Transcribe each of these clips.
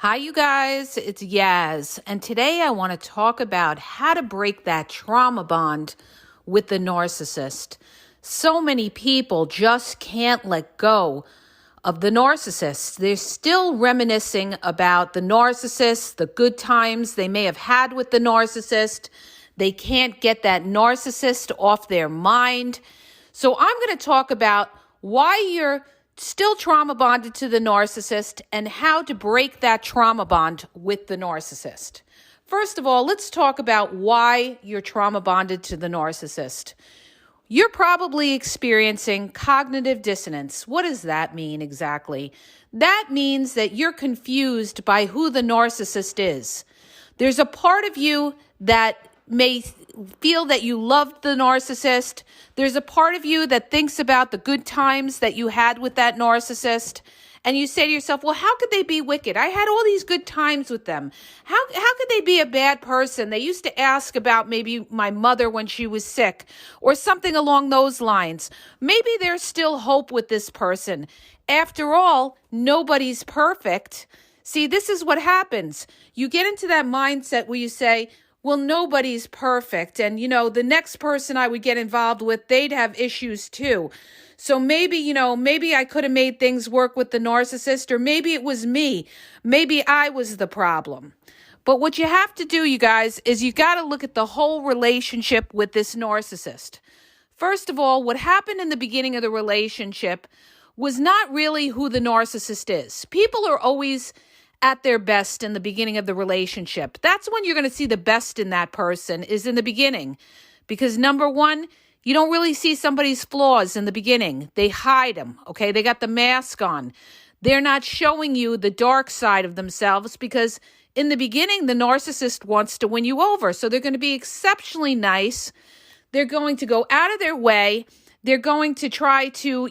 Hi, you guys. It's Yaz. And today I want to talk about how to break that trauma bond with the narcissist. So many people just can't let go of the narcissist. They're still reminiscing about the narcissist, the good times they may have had with the narcissist. They can't get that narcissist off their mind. So I'm going to talk about why you're still trauma bonded to the narcissist and how to break that trauma bond with the narcissist. First of all, let's talk about why you're trauma bonded to the narcissist. You're probably experiencing cognitive dissonance. What does that mean exactly? That means that you're confused by who the narcissist is. There's a part of you that may feel that you loved the narcissist. There's a part of you that thinks about the good times that you had with that narcissist. And you say to yourself, well, how could they be wicked? I had all these good times with them. How could they be a bad person? They used to ask about maybe my mother when she was sick or something along those lines. Maybe there's still hope with this person. After all, nobody's perfect. See, this is what happens. You get into that mindset where you say, well, nobody's perfect. And, the next person I would get involved with, they'd have issues too. So maybe I could have made things work with the narcissist, or maybe it was me. Maybe I was the problem. But what you have to do, you guys, is you got to look at the whole relationship with this narcissist. First of all, what happened in the beginning of the relationship was not really who the narcissist is. People are always at their best in the beginning of the relationship. That's when you're going to see the best in that person, is in the beginning. Because number one, you don't really see somebody's flaws in the beginning. They hide them, okay? They got the mask on. They're not showing you the dark side of themselves because in the beginning, the narcissist wants to win you over. So they're going to be exceptionally nice. They're going to go out of their way. They're going to try to,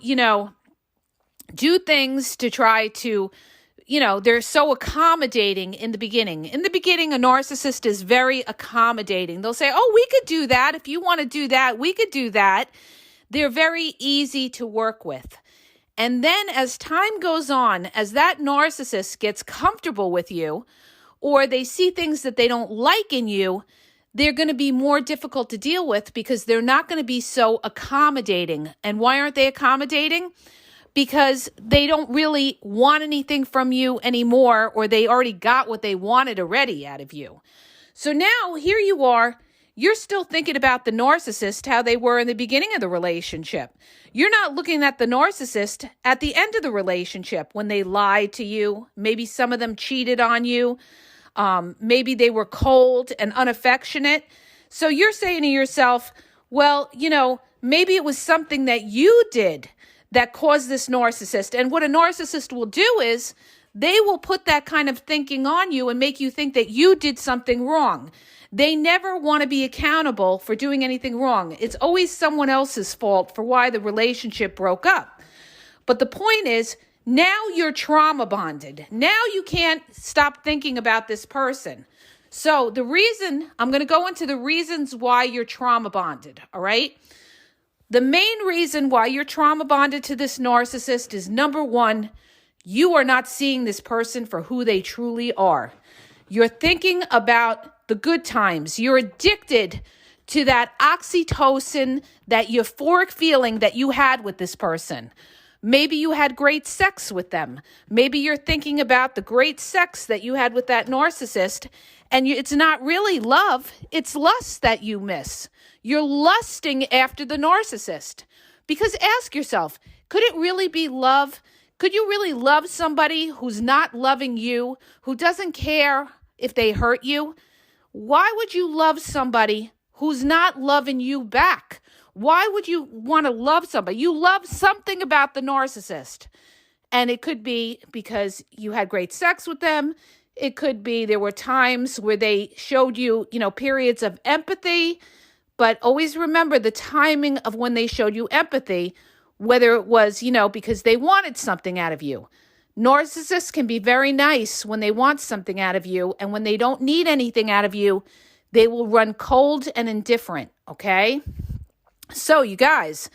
do things to try to, they're so accommodating in the beginning. In the beginning, a narcissist is very accommodating. They'll say, oh, we could do that. If you want to do that, we could do that. They're very easy to work with. And then as time goes on, as that narcissist gets comfortable with you, or they see things that they don't like in you, they're going to be more difficult to deal with because they're not going to be so accommodating. And why aren't they accommodating? Because they don't really want anything from you anymore, or they already got what they wanted already out of you. So now here you are, you're still thinking about the narcissist, how they were in the beginning of the relationship. You're not looking at the narcissist at the end of the relationship when they lied to you. Maybe some of them cheated on you. Maybe they were cold and unaffectionate. So you're saying to yourself, well, maybe it was something that you did that caused this narcissist. And what a narcissist will do is they will put that kind of thinking on you and make you think that you did something wrong. They never want to be accountable for doing anything wrong. It's always someone else's fault for why the relationship broke up. But the point is, now you're trauma bonded. Now you can't stop thinking about this person. So I'm going to go into the reasons why you're trauma bonded, all right? The main reason why you're trauma bonded to this narcissist is, number one, you are not seeing this person for who they truly are. You're thinking about the good times. You're addicted to that oxytocin, that euphoric feeling that you had with this person. Maybe you had great sex with them. Maybe you're thinking about the great sex that you had with that narcissist, and it's not really love, it's lust that you miss. You're lusting after the narcissist. Because ask yourself, could it really be love? Could you really love somebody who's not loving you, who doesn't care if they hurt you? Why would you love somebody who's not loving you back? Why would you want to love somebody? You love something about the narcissist. And it could be because you had great sex with them. It could be there were times where they showed you, periods of empathy. But always remember the timing of when they showed you empathy, whether it was, because they wanted something out of you. Narcissists can be very nice when they want something out of you, and when they don't need anything out of you, they will run cold and indifferent, okay? So you guys,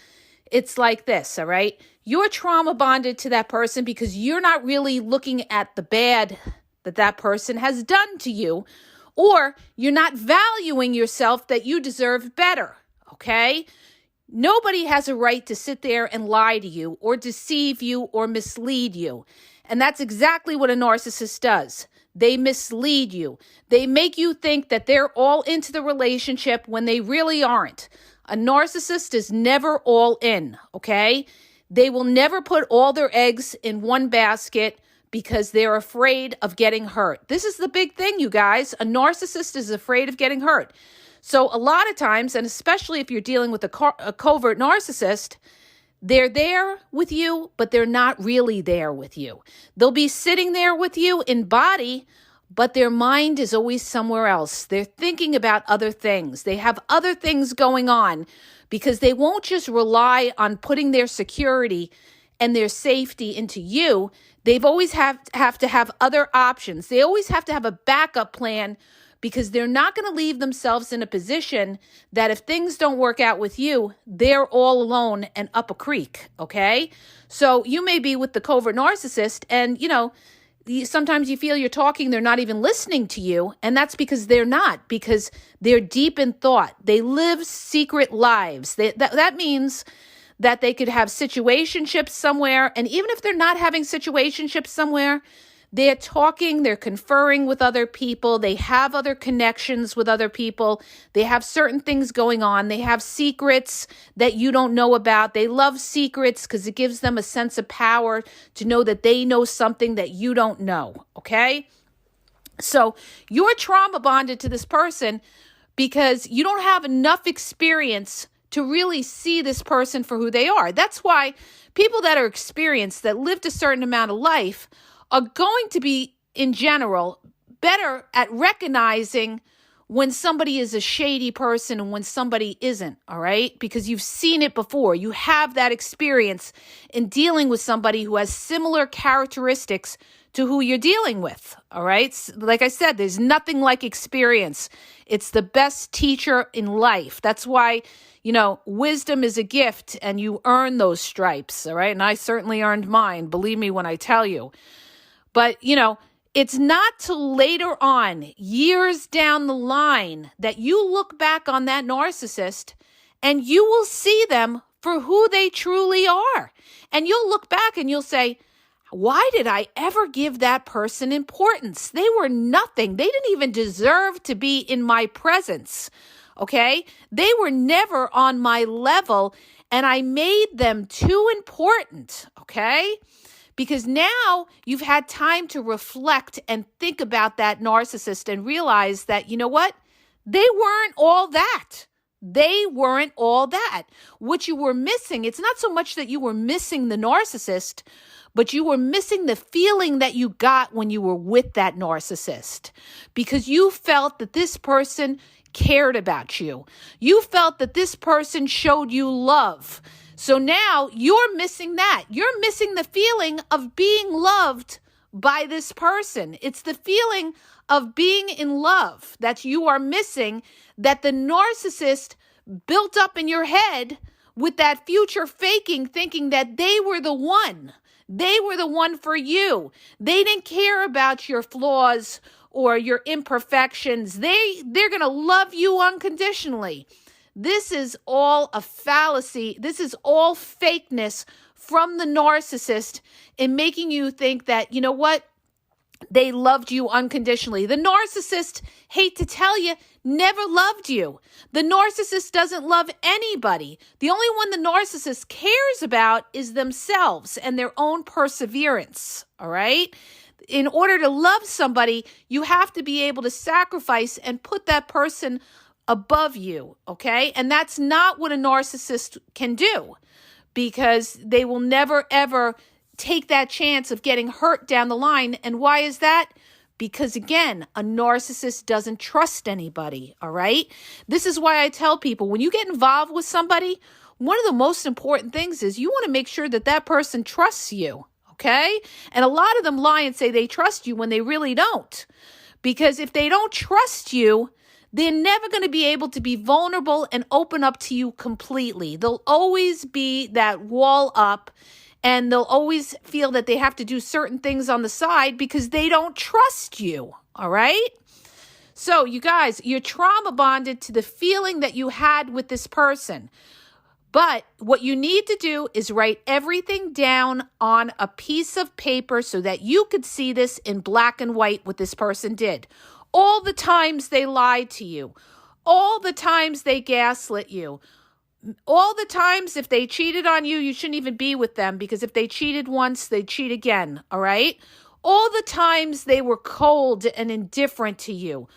it's like this, all right? You're trauma bonded to that person because you're not really looking at the bad that that person has done to you, or you're not valuing yourself that you deserve better, okay? Nobody has a right to sit there and lie to you or deceive you or mislead you. And that's exactly what a narcissist does. They mislead you. They make you think that they're all into the relationship when they really aren't. A narcissist is never all in, okay? They will never put all their eggs in one basket because they're afraid of getting hurt. This is the big thing, you guys. A narcissist is afraid of getting hurt. So a lot of times, and especially if you're dealing with a covert narcissist, they're there with you, but they're not really there with you. They'll be sitting there with you in body, but their mind is always somewhere else. They're thinking about other things. They have other things going on because they won't just rely on putting their security and their safety into you. They've always have to have other options. They always have to have a backup plan because they're not going to leave themselves in a position that if things don't work out with you, they're all alone and up a creek, okay? So you may be with the covert narcissist and, sometimes you feel you're talking, they're not even listening to you, and that's because they're not, because they're deep in thought. They live secret lives. That means that they could have situationships somewhere, and even if they're not having situationships somewhere, they're talking, they're conferring with other people, they have other connections with other people, they have certain things going on, they have secrets that you don't know about. They love secrets because it gives them a sense of power to know that they know something that you don't know, okay? So you're trauma bonded to this person because you don't have enough experience to really see this person for who they are. That's why people that are experienced, that lived a certain amount of life, are going to be, in general, better at recognizing when somebody is a shady person and when somebody isn't, all right? Because you've seen it before. You have that experience in dealing with somebody who has similar characteristics to who you're dealing with, all right? Like I said, there's nothing like experience. It's the best teacher in life. That's why, wisdom is a gift and you earn those stripes, all right? And I certainly earned mine, believe me when I tell you. But, it's not till later on, years down the line, that you look back on that narcissist and you will see them for who they truly are. And you'll look back and you'll say, why did I ever give that person importance? They were nothing. They didn't even deserve to be in my presence, okay? They were never on my level, and I made them too important, okay? Because now you've had time to reflect and think about that narcissist and realize that, you know what? They weren't all that. They weren't all that. What you were missing, it's not so much that you were missing the narcissist, but you were missing the feeling that you got when you were with that narcissist, because you felt that this person cared about you. You felt that this person showed you love. So now you're missing that. You're missing the feeling of being loved by this person. It's the feeling of being in love that you are missing, that the narcissist built up in your head with that future faking, thinking that they were the one. They were the one for you. They didn't care about your flaws or your imperfections. They're going to love you unconditionally. This is all a fallacy. This is all fakeness from the narcissist in making you think that, you know what? They loved you unconditionally. The narcissist, hate to tell you, never loved you. The narcissist doesn't love anybody. The only one the narcissist cares about is themselves and their own perseverance, all right? In order to love somebody, you have to be able to sacrifice and put that person above you, okay? And that's not what a narcissist can do, because they will never, ever take that chance of getting hurt down the line. And why is that? Because again, a narcissist doesn't trust anybody, all right? This is why I tell people, when you get involved with somebody, one of the most important things is you want to make sure that that person trusts you, okay? And a lot of them lie and say they trust you when they really don't. Because if they don't trust you, they're never going to be able to be vulnerable and open up to you completely. There'll always be that wall up, And they'll always feel that they have to do certain things on the side because they don't trust you. All right? So you guys, you're trauma bonded to the feeling that you had with this person. But what you need to do is write everything down on a piece of paper so that you could see this in black and white what this person did. All the times they lied to you. All the times they gaslit you. All the times if they cheated on you, you shouldn't even be with them because if they cheated once, they cheat again, all right? All the times they were cold and indifferent to you.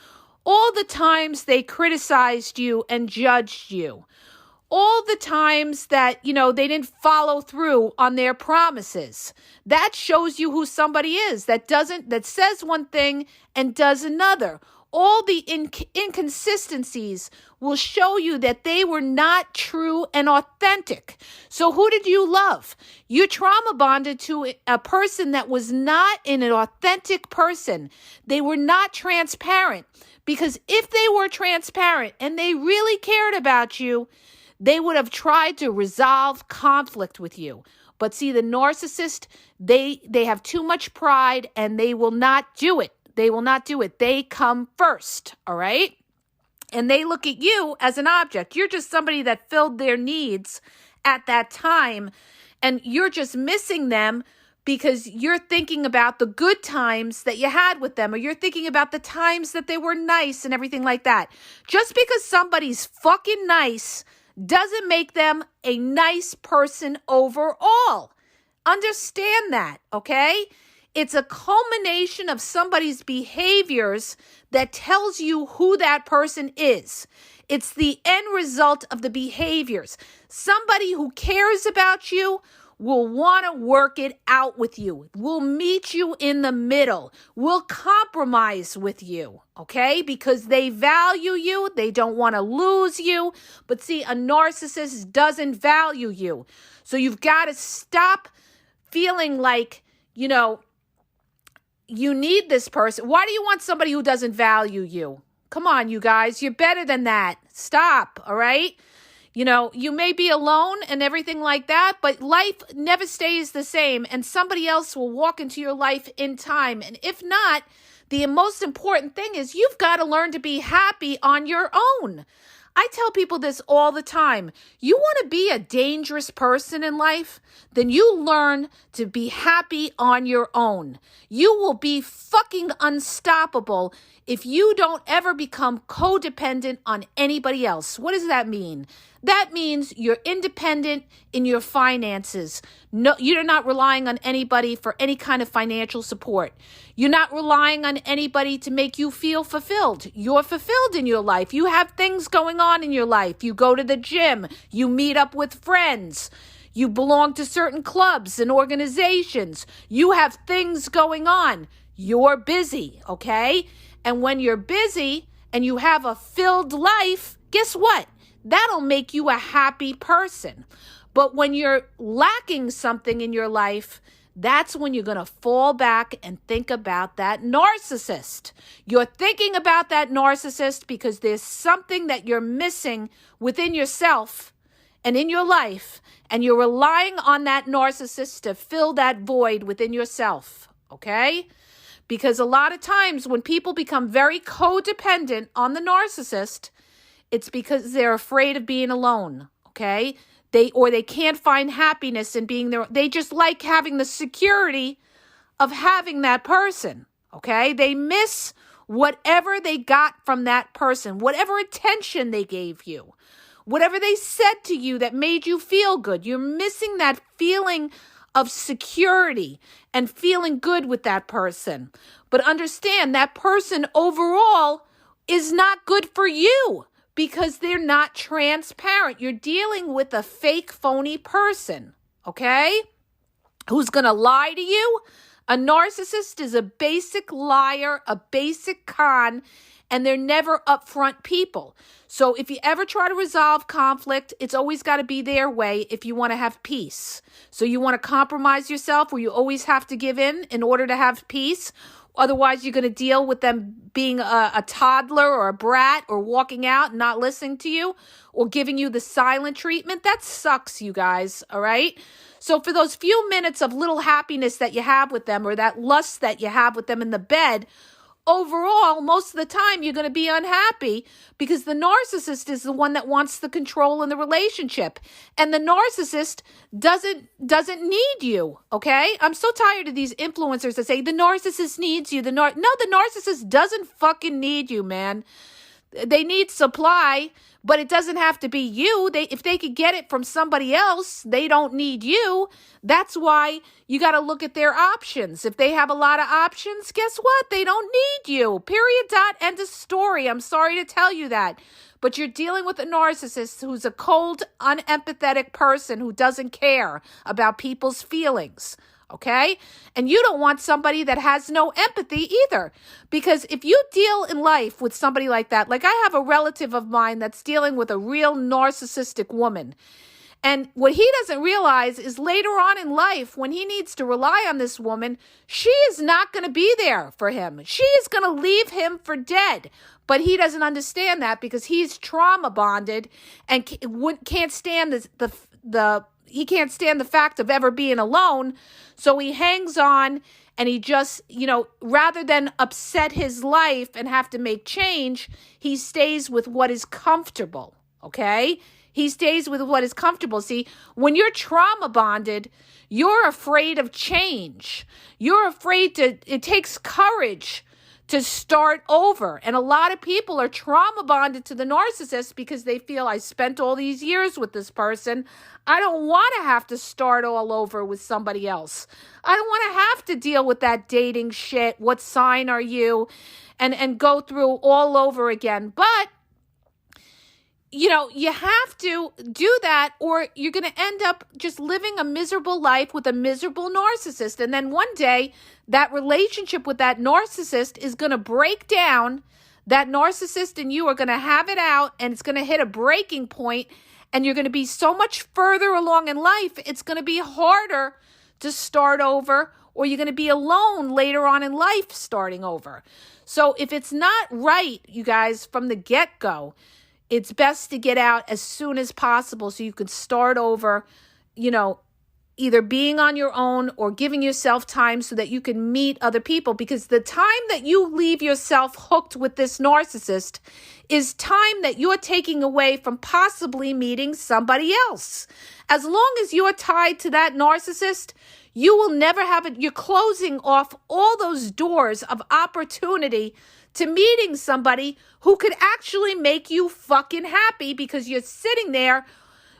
All the times they criticized you and judged you. All the times that, they didn't follow through on their promises. That shows you who somebody is that says one thing and does another. All the inconsistencies will show you that they were not true and authentic. So who did you love? You trauma bonded to a person that was not an authentic person. They were not transparent. Because if they were transparent and they really cared about you, they would have tried to resolve conflict with you. But see, the narcissist, they have too much pride and they will not do it. They will not do it. They come first, all right? And they look at you as an object. You're just somebody that filled their needs at that time, and you're just missing them because you're thinking about the good times that you had with them, or you're thinking about the times that they were nice and everything like that. Just because somebody's fucking nice doesn't make them a nice person overall. Understand that, okay? It's a culmination of somebody's behaviors that tells you who that person is. It's the end result of the behaviors. Somebody who cares about you will want to work it out with you, will meet you in the middle, will compromise with you, okay? Because they value you, they don't want to lose you. But see, a narcissist doesn't value you. So you've got to stop feeling like, you need this person. Why do you want somebody who doesn't value you? Come on, you guys, you're better than that. Stop, all right? You may be alone and everything like that, but life never stays the same, and somebody else will walk into your life in time. And if not, the most important thing is you've got to learn to be happy on your own. I tell people this all the time. You want to be a dangerous person in life? Then you learn to be happy on your own. You will be fucking unstoppable if you don't ever become codependent on anybody else. What does that mean? That means you're independent in your finances. No, you're not relying on anybody for any kind of financial support. You're not relying on anybody to make you feel fulfilled. You're fulfilled in your life. You have things going on in your life. You go to the gym. You meet up with friends. You belong to certain clubs and organizations. You have things going on. You're busy, okay? And when you're busy and you have a filled life, guess what? That'll make you a happy person. But when you're lacking something in your life, that's when you're going to fall back and think about that narcissist. You're thinking about that narcissist because there's something that you're missing within yourself and in your life, and you're relying on that narcissist to fill that void within yourself, okay? Because a lot of times when people become very codependent on the narcissist, it's because they're afraid of being alone, okay? They can't find happiness in being there. They just like having the security of having that person, okay? They miss whatever they got from that person, whatever attention they gave you, whatever they said to you that made you feel good. You're missing that feeling of security and feeling good with that person. But understand that person overall is not good for you, because they're not transparent. You're dealing with a fake, phony person, okay? Who's going to lie to you? A narcissist is a basic liar, a basic con, and they're never upfront people. So if you ever try to resolve conflict, it's always got to be their way if you want to have peace. So you want to compromise yourself where you always have to give in order to have peace? Otherwise, you're going to deal with them being a toddler or a brat or walking out and not listening to you or giving you the silent treatment. That sucks, you guys, all right? So for those few minutes of little happiness that you have with them or that lust that you have with them in the bed, overall, most of the time, you're going to be unhappy because the narcissist is the one that wants the control in the relationship. And the narcissist doesn't need you, okay? I'm so tired of these influencers that say, the narcissist needs you. No, the narcissist doesn't fucking need you, man. They need supply, but it doesn't have to be you. If they could get it from somebody else, they don't need you. That's why you got to look at their options. If they have a lot of options, guess what? They don't need you. Period, dot, end of story. I'm sorry to tell you that. But you're dealing with a narcissist who's a cold, unempathetic person who doesn't care about people's feelings. Okay? And you don't want somebody that has no empathy either. Because if you deal in life with somebody like that, like I have a relative of mine that's dealing with a real narcissistic woman. And what he doesn't realize is later on in life, when he needs to rely on this woman, she is not going to be there for him. She is going to leave him for dead. But he doesn't understand that because he's trauma bonded and can't stand he can't stand the fact of ever being alone. So he hangs on and he just, rather than upset his life and have to make change, he stays with what is comfortable, okay? He stays with what is comfortable. See, when you're trauma bonded, you're afraid of change. You're afraid it takes courage to start over. And a lot of people are trauma bonded to the narcissist because they feel, I spent all these years with this person. I don't want to have to start all over with somebody else. I don't want to have to deal with that dating shit. What sign are you? And go through all over again. But you have to do that or you're going to end up just living a miserable life with a miserable narcissist. And then one day that relationship with that narcissist is going to break down. That narcissist and you are going to have it out and it's going to hit a breaking point and you're going to be so much further along in life. It's going to be harder to start over or you're going to be alone later on in life starting over. So if it's not right, you guys, from the get-go, it's best to get out as soon as possible so you can start over, either being on your own or giving yourself time so that you can meet other people. Because the time that you leave yourself hooked with this narcissist is time that you're taking away from possibly meeting somebody else. As long as you're tied to that narcissist, you will never have it. You're closing off all those doors of opportunity to meeting somebody who could actually make you fucking happy because you're sitting there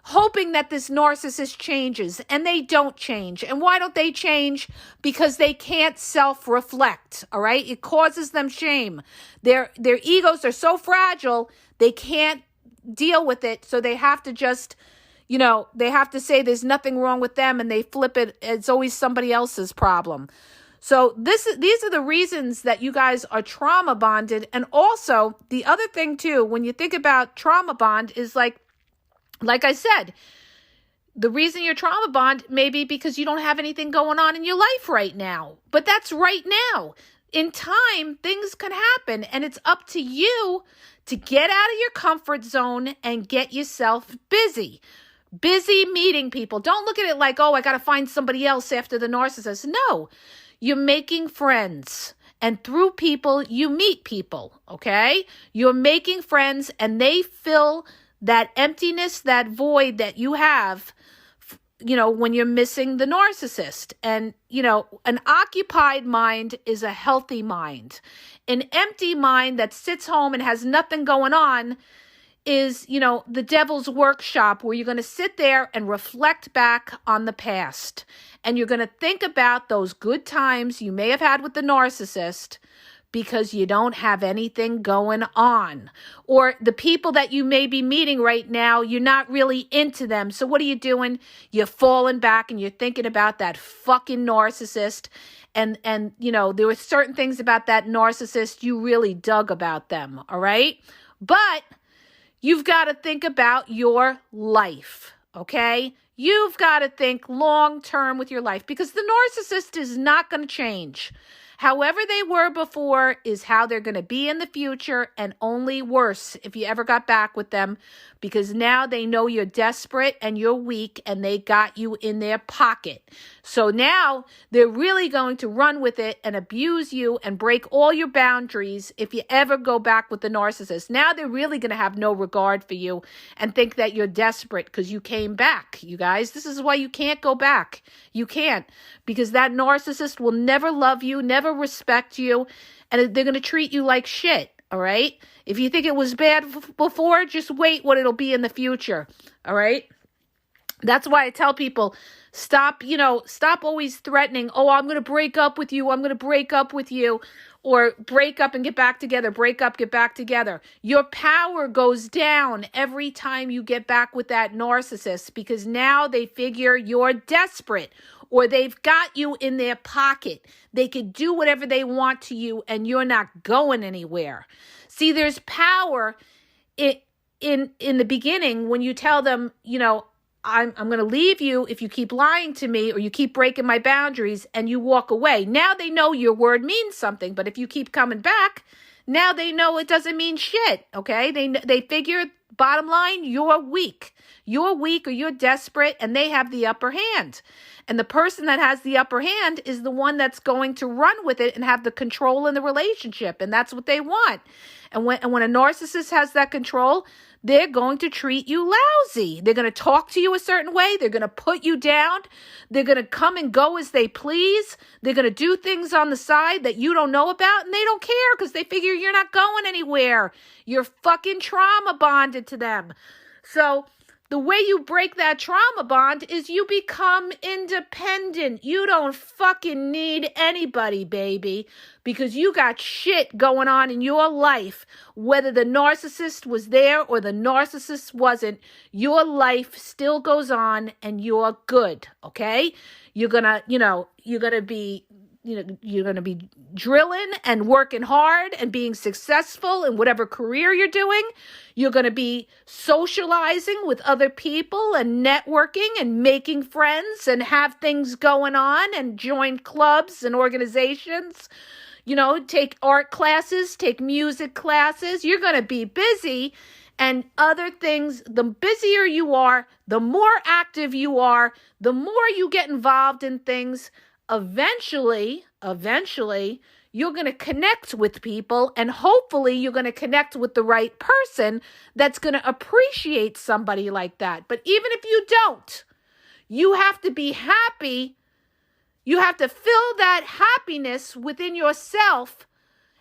hoping that this narcissist changes and they don't change. And why don't they change? Because they can't self-reflect, all right? It causes them shame. Their egos are so fragile, they can't deal with it. So they have to just, they have to say there's nothing wrong with them and they flip it. It's always somebody else's problem. So these are the reasons that you guys are trauma bonded. And also the other thing too, when you think about trauma bond is like I said, the reason you're trauma bond may be because you don't have anything going on in your life right now. But that's right now. In time, things can happen. And it's up to you to get out of your comfort zone and get yourself busy. Busy meeting people. Don't look at it like, I got to find somebody else after the narcissist. No. You're making friends, and through people, you meet people, okay? You're making friends, and they fill that emptiness, that void that you have, when you're missing the narcissist. And, an occupied mind is a healthy mind. An empty mind that sits home and has nothing going on is, the devil's workshop where you're going to sit there and reflect back on the past. And you're going to think about those good times you may have had with the narcissist because you don't have anything going on. Or the people that you may be meeting right now, you're not really into them. So what are you doing? You're falling back and you're thinking about that fucking narcissist. And there were certain things about that narcissist you really dug about them, all right? But you've got to think about your life, okay? You've got to think long term with your life, because the narcissist is not going to change. However they were before is how they're going to be in the future, and only worse if you ever got back with them, because now they know you're desperate and you're weak and they got you in their pocket. So now they're really going to run with it and abuse you and break all your boundaries if you ever go back with the narcissist. Now they're really going to have no regard for you and think that you're desperate because you came back, you guys. This is why you can't go back. You can't, because that narcissist will never love you, never respect you, and they're going to treat you like shit, all right? If you think it was bad before, just wait what it'll be in the future, all right? That's why I tell people, stop always threatening, oh, I'm going to break up with you, I'm going to break up with you, or break up and get back together, break up, get back together. Your power goes down every time you get back with that narcissist, because now they figure you're desperate, or they've got you in their pocket. They could do whatever they want to you and you're not going anywhere. See, there's power in the beginning when you tell them, I'm going to leave you if you keep lying to me or you keep breaking my boundaries, and you walk away. Now they know your word means something, but if you keep coming back, now they know it doesn't mean shit, okay? They figure, bottom line, you're weak. You're weak or you're desperate, and they have the upper hand. And the person that has the upper hand is the one that's going to run with it and have the control in the relationship, and that's what they want. And when a narcissist has that control, they're going to treat you lousy. They're going to talk to you a certain way. They're going to put you down. They're going to come and go as they please. They're going to do things on the side that you don't know about, and they don't care because they figure you're not going anywhere. You're fucking trauma bonded to them. So the way you break that trauma bond is you become independent. You don't fucking need anybody, baby, because you got shit going on in your life. Whether the narcissist was there or the narcissist wasn't, your life still goes on and you're good, okay? You're gonna be drilling and working hard and being successful in whatever career you're doing. You're going to be socializing with other people and networking and making friends and have things going on and join clubs and organizations. Take art classes, take music classes. You're going to be busy, and other things. The busier you are, the more active you are, the more you get involved in things. Eventually, you're going to connect with people, and hopefully you're going to connect with the right person that's going to appreciate somebody like that. But even if you don't, you have to be happy. You have to fill that happiness within yourself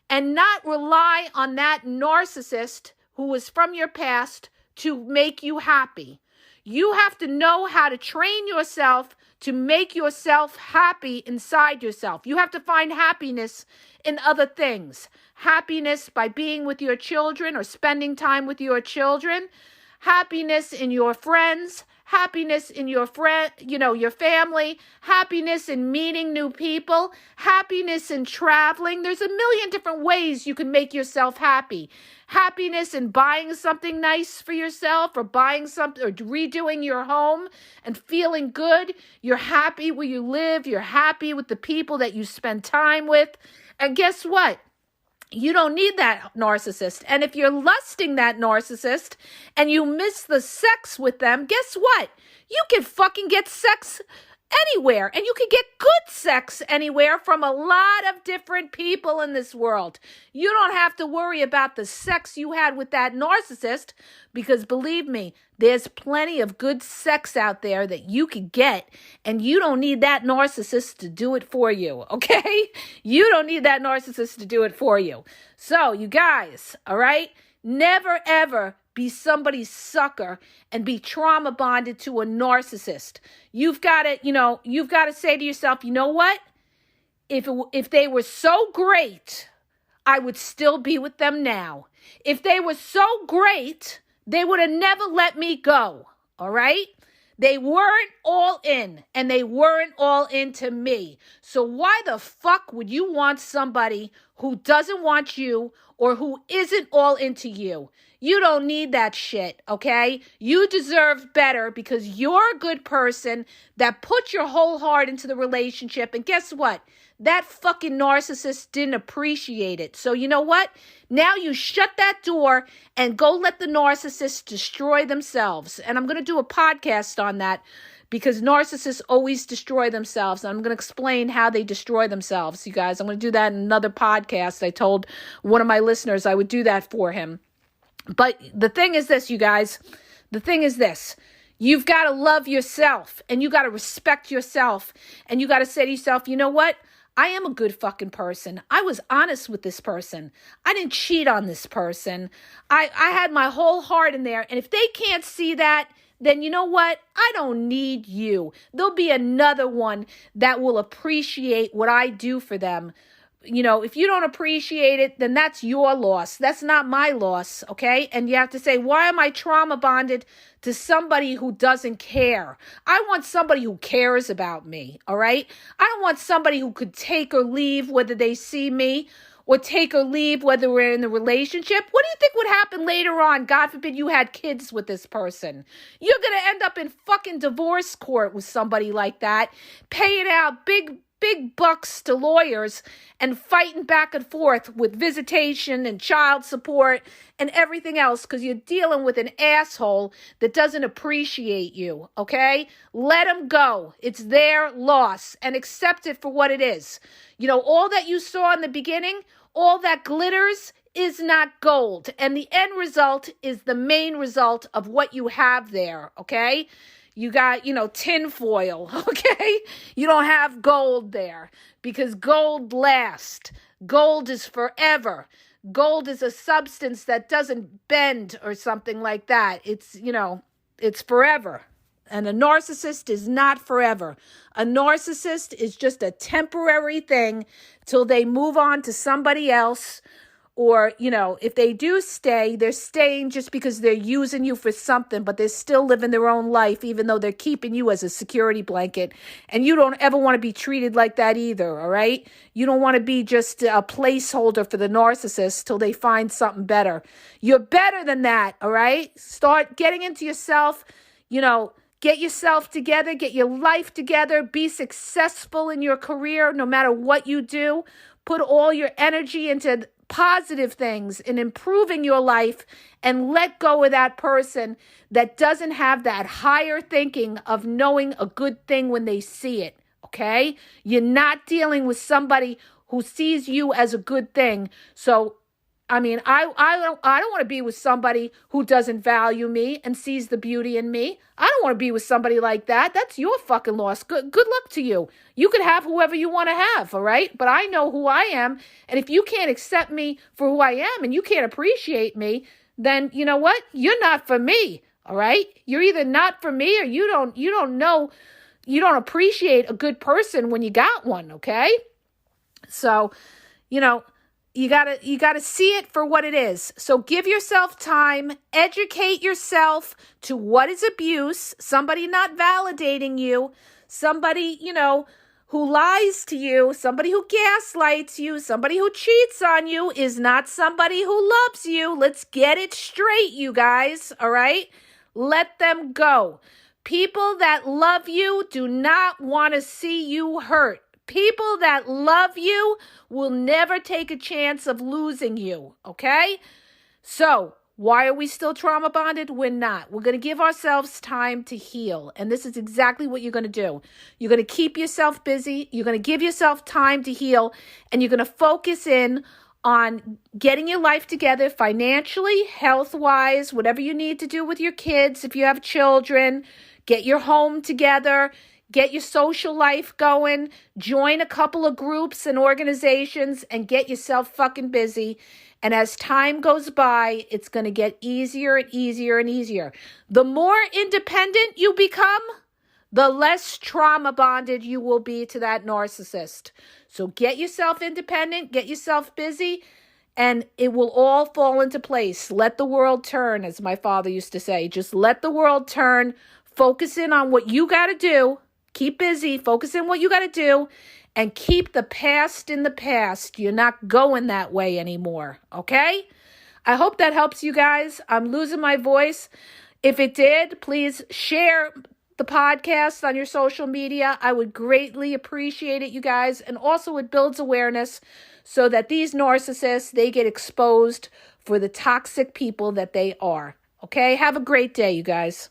and not rely on that narcissist who was from your past to make you happy. You have to know how to train yourself to make yourself happy inside yourself. You have to find happiness in other things. Happiness by being with your children or spending time with your children. Happiness in your friends. Happiness in your family. Happiness in meeting new people. Happiness in traveling. There's a million different ways you can make yourself happy. Happiness in buying something nice for yourself, or buying something, or redoing your home and feeling good. You're happy where you live. You're happy with the people that you spend time with. And guess what? You don't need that narcissist. And if you're lusting that narcissist and you miss the sex with them, guess what? You can fucking get sex anywhere, and you can get good sex anywhere from a lot of different people in this world. You don't have to worry about the sex you had with that narcissist, because believe me, there's plenty of good sex out there that you could get, and you don't need that narcissist to do it for you, okay? You don't need that narcissist to do it for you. So, you guys, all right? Never, ever be somebody's sucker and be trauma bonded to a narcissist. You've got to say to yourself, you know what? If they were so great, I would still be with them now. If they were so great, they would have never let me go. All right? They weren't all in, and they weren't all into me. So why the fuck would you want somebody who doesn't want you or who isn't all into you. You don't need that shit, okay? You deserve better because you're a good person that put your whole heart into the relationship. And guess what? That fucking narcissist didn't appreciate it. So you know what? Now you shut that door and go let the narcissist destroy themselves. And I'm going to do a podcast on that because narcissists always destroy themselves. And I'm going to explain how they destroy themselves, you guys. I'm going to do that in another podcast. I told one of my listeners I would do that for him. But the thing is this, you guys. The thing is this. You've got to love yourself and you got to respect yourself. And you got to say to yourself, you know what? I am a good fucking person. I was honest with this person. I didn't cheat on this person. I had my whole heart in there. And if they can't see that, then you know what? I don't need you. There'll be another one that will appreciate what I do for them. You know, if you don't appreciate it, then that's your loss. That's not my loss, okay? And you have to say, why am I trauma bonded to somebody who doesn't care? I want somebody who cares about me, all right? I don't want somebody who could take or leave whether they see me or take or leave whether we're in a relationship. What do you think would happen later on? God forbid you had kids with this person. You're going to end up in fucking divorce court with somebody like that, paying out big bucks to lawyers and fighting back and forth with visitation and child support and everything else because you're dealing with an asshole that doesn't appreciate you, okay? Let them go. It's their loss and accept it for what it is. You know, all that you saw in the beginning, all that glitters is not gold. And the end result is the main result of what you have there, okay? You got, tin foil, okay? You don't have gold there because gold lasts. Gold is forever. Gold is a substance that doesn't bend or something like that. It's forever. And a narcissist is not forever. A narcissist is just a temporary thing till they move on to somebody else. Or, if they do stay, they're staying just because they're using you for something, but they're still living their own life, even though they're keeping you as a security blanket. And you don't ever want to be treated like that either, all right? You don't want to be just a placeholder for the narcissist till they find something better. You're better than that, all right? Start getting into yourself, get yourself together, get your life together, be successful in your career no matter what you do. Put all your energy into positive things in improving your life and let go of that person that doesn't have that higher thinking of knowing a good thing when they see it, okay? You're not dealing with somebody who sees you as a good thing. So, I don't want to be with somebody who doesn't value me and sees the beauty in me. I don't want to be with somebody like that. That's your fucking loss. Good luck to you. You could have whoever you want to have, all right? But I know who I am. And if you can't accept me for who I am and you can't appreciate me, then you know what? You're not for me, all right? You're either not for me or you don't appreciate a good person when you got one, okay? So, you gotta see it for what it is. So give yourself time, educate yourself to what is abuse, somebody not validating you, somebody, who lies to you, somebody who gaslights you, somebody who cheats on you is not somebody who loves you. Let's get it straight, you guys, all right? Let them go. People that love you do not want to see you hurt. People that love you will never take a chance of losing you, okay? So, why are we still trauma bonded? We're not. We're going to give ourselves time to heal. And this is exactly what you're going to do. You're going to keep yourself busy. You're going to give yourself time to heal. And you're going to focus in on getting your life together financially, health-wise, whatever you need to do with your kids. If you have children, get your home together. Get your social life going, join a couple of groups and organizations, and get yourself fucking busy. And as time goes by, it's going to get easier and easier and easier. The more independent you become, the less trauma bonded you will be to that narcissist. So get yourself independent, get yourself busy, and it will all fall into place. Let the world turn, as my father used to say. Just let the world turn. Focus in on what you got to do. Keep busy, focus in what you got to do, and keep the past in the past. You're not going that way anymore, okay? I hope that helps you guys. I'm losing my voice. If it did, please share the podcast on your social media. I would greatly appreciate it, you guys. And also it builds awareness so that these narcissists, they get exposed for the toxic people that they are. Okay? Have a great day, you guys.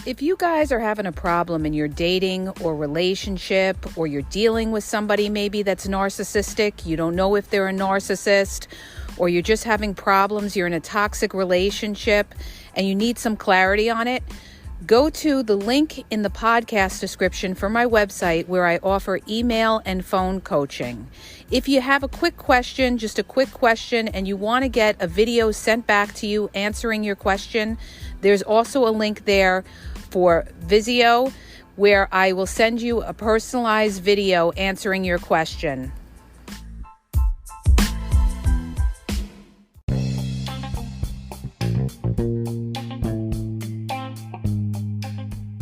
If you guys are having a problem in your dating or relationship, or you're dealing with somebody maybe that's narcissistic, you don't know if they're a narcissist, or you're just having problems, you're in a toxic relationship, and you need some clarity on it, go to the link in the podcast description for my website where I offer email and phone coaching. If you have a quick question, just a quick question, and you want to get a video sent back to you answering your question, there's also a link there for Vizio where I will send you a personalized video answering your question.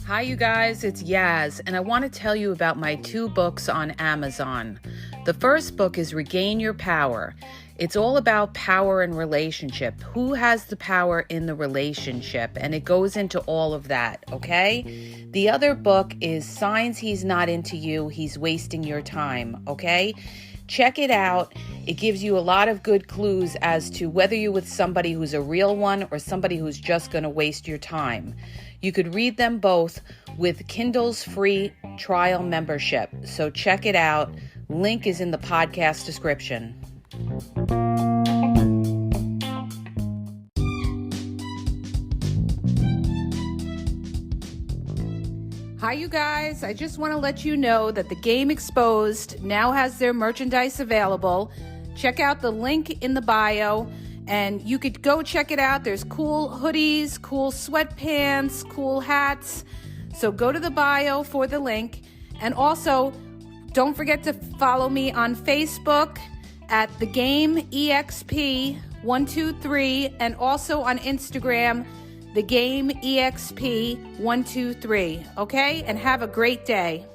Hi, you guys, it's Yaz, and I want to tell you about my 2 books on Amazon. The first book is Regain Your Power. It's all about power and relationship. Who has the power in the relationship? And it goes into all of that, okay? The other book is Signs He's Not Into You, He's Wasting Your Time, okay? Check it out. It gives you a lot of good clues as to whether you're with somebody who's a real one or somebody who's just going to waste your time. You could read them both with Kindle's free trial membership. So check it out. Link is in the podcast description. Hi, you guys. I just want to let you know that the Game Exposed now has their merchandise available. Check out the link in the bio, and you could go check it out. There's cool hoodies, cool sweatpants, cool hats. So go to the bio for the link. And also, don't forget to follow me on Facebook at The Game EXP 123, and also on Instagram, The Game EXP 123. Okay? And have a great day.